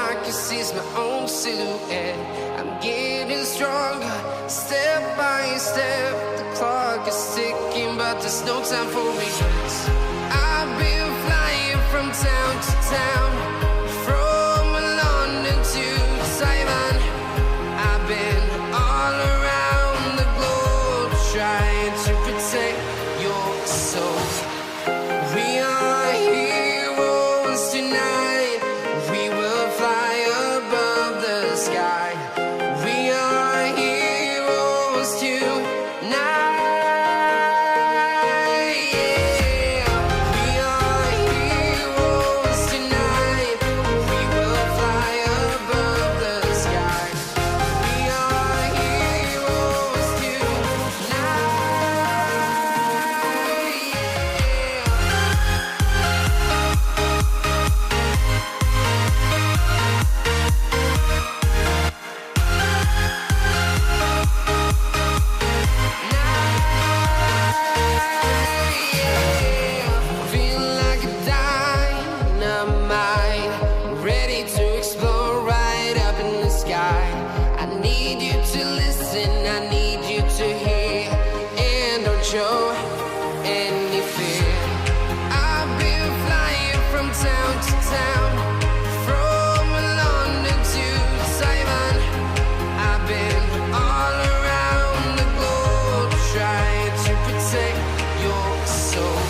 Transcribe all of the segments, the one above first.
I can seize my own silhouette. I'm getting stronger, step by step. The clock is ticking, but there's no time for regrets. I've been flying from town to town, from London to Taiwan. I've been all around the globe trying to protect your soul. We are heroes tonight. We will fly above the sky. We are heroes tonight. Yeah. We are heroes tonight. We will fly above the sky. We are heroes tonight. Feel like a dynamite, ready to explode right up in the sky. I need you to listen, I need you to hear, and don't show any fear. I've been flying from town to town, from London to Taiwan. I've been all around the globe trying to protect your soul.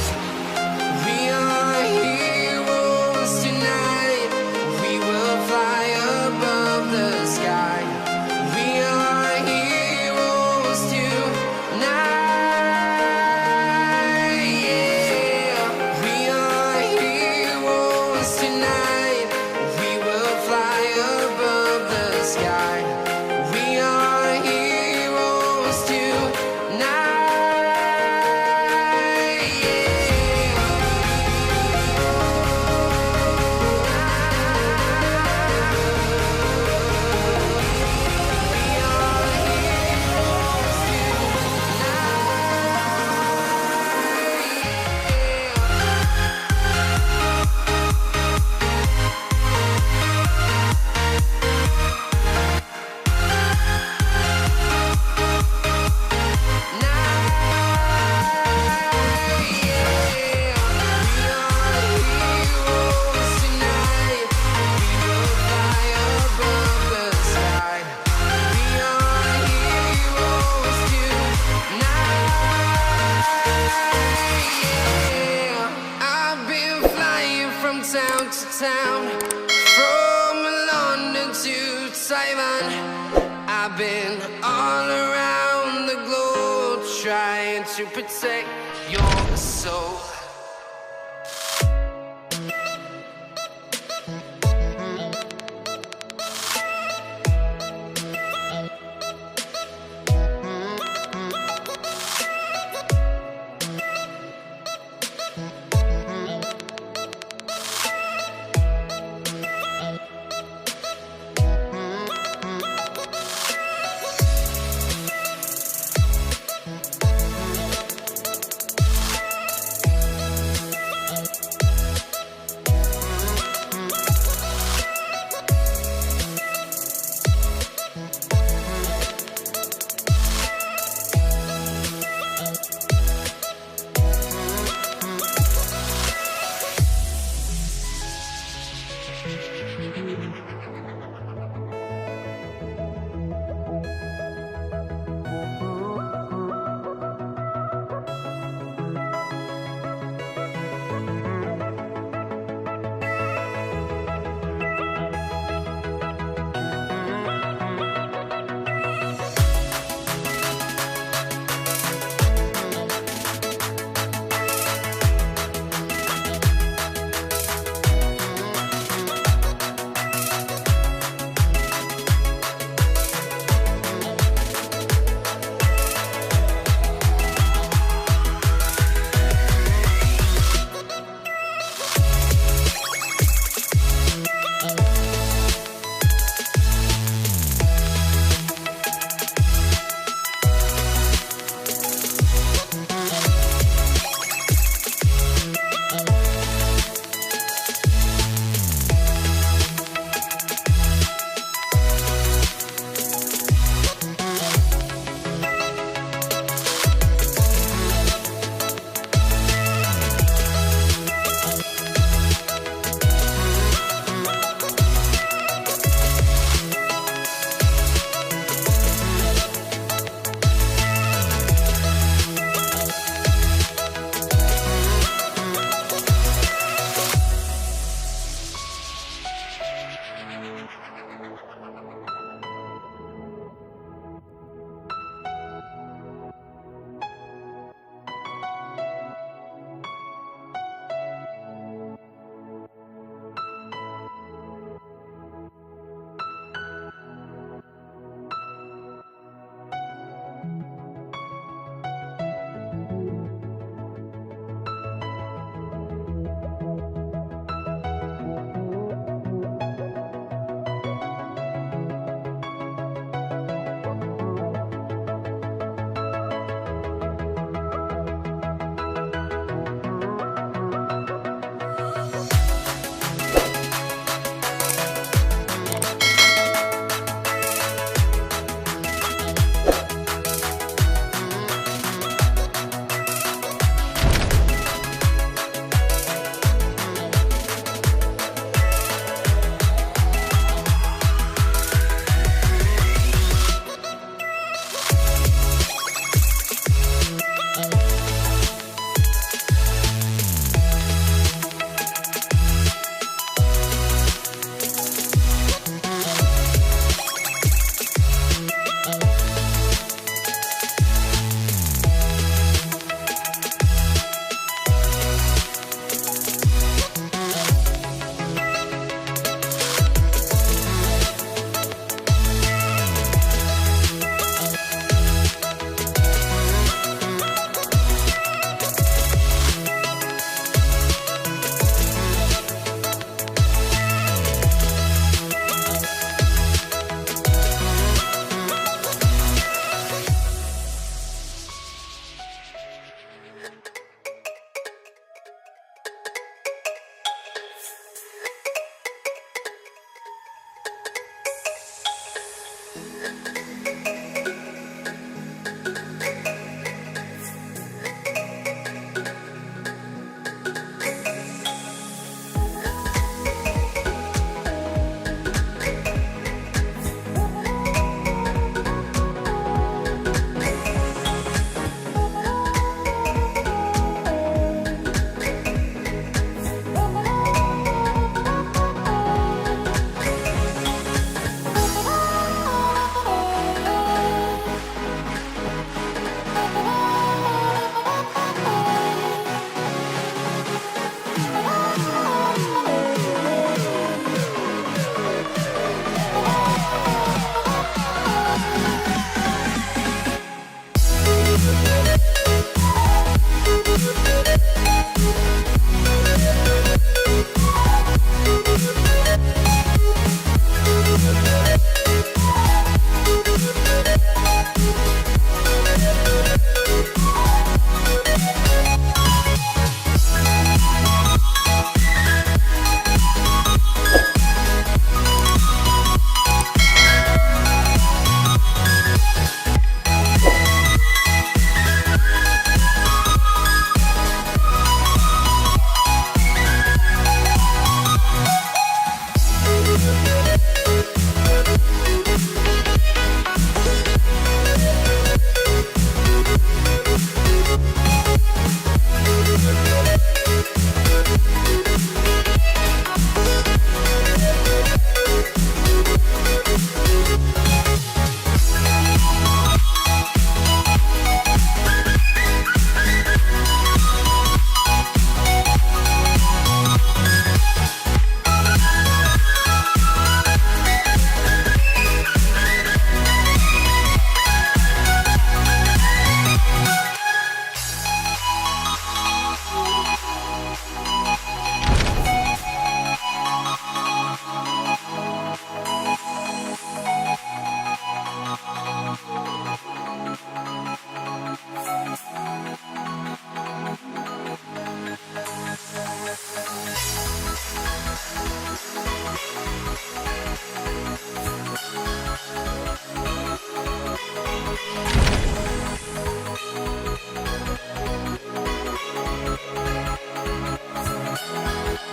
We are heroes tonight. We will fly above the sky. We are heroes tonight. Yeah. We are heroes tonight. We will fly above the sky. We are heroes tonight. I've been flying from town to town, from London to Taiwan. I've been all around the globe trying to protect your soul.